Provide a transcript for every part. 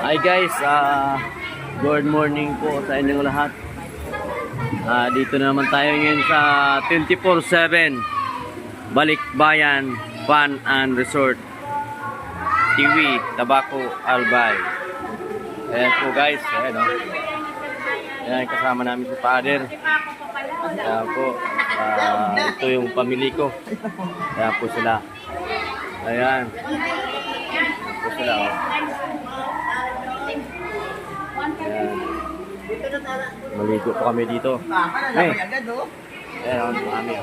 Hi guys, good morning po sa inyong lahat. Dito na naman tayo ngayon sa 24/7 Balikbayan Fun and Resort Tiwi, Tabaco, Albay. Ayan po guys, ayan o. Ayan, kasama namin si Father. Ayan po, ito yung pamilya ko. Ayan po sila. Ayan. Ayan po sila o. Ayan. Maligo po kami dito. Hey. Ayan, mami.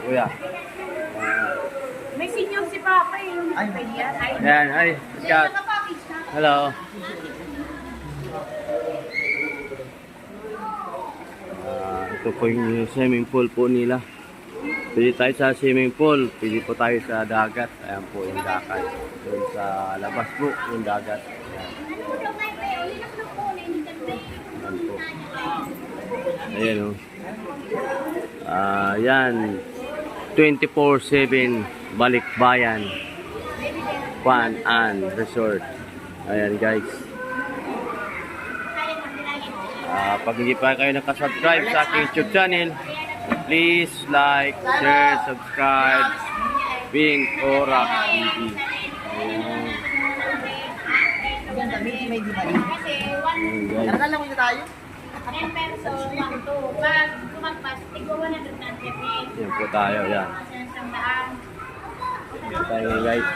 Kuya. May senior si Papa yung Ayan, hi. Scott. Hello. Ito po yung swimming pool po nila. Pwede tayo sa swimming pool. Pwede po tayo sa dagat. Ayan po yung dagat. Doon sa labas po yung dagat. Ayan po. Ayan o. Ayan. 24/7 Balikbayan Fun and Resort. Ayan guys. Pag hindi pa kayo nakasubscribe sa aking YouTube channel, please like, share, subscribe, Bing Orak TV. Ayan. Nakalang mo tayo? 10 pesos, 1, 2. Pag kumagpas, tigwa 190. Yan po tayo, yan. Yan tayo guys.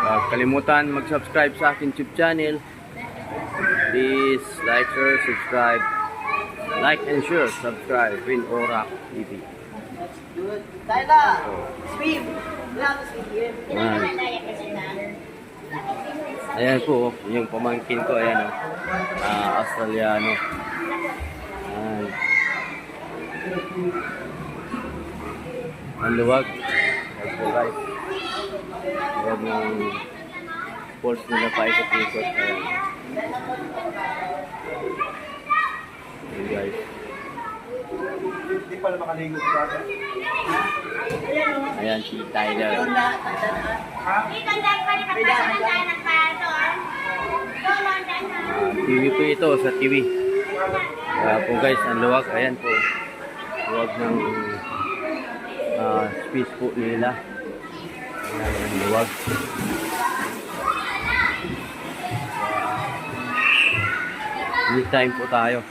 Huwag kalimutan mag-subscribe sa aking YouTube channel. Please like, share, subscribe. Like and share, subscribe, Bing Orak TV. Tayo na! Swim! Ayan. Ayan po, yung pamangkin ko, ayan o. Australiano. Ayan. Ang luwag. Ayan po guys. Luwag ng falls nila pa ikot-ikot. Ayan. Ayan guys. Hindi pala makaligo sa dagat. Ayan si Tyler. TV po ito sa TV. Po guys, ang luwag. Ayan po. Luwag ng space po nila. Ayan ang luwag. Anytime po tayo.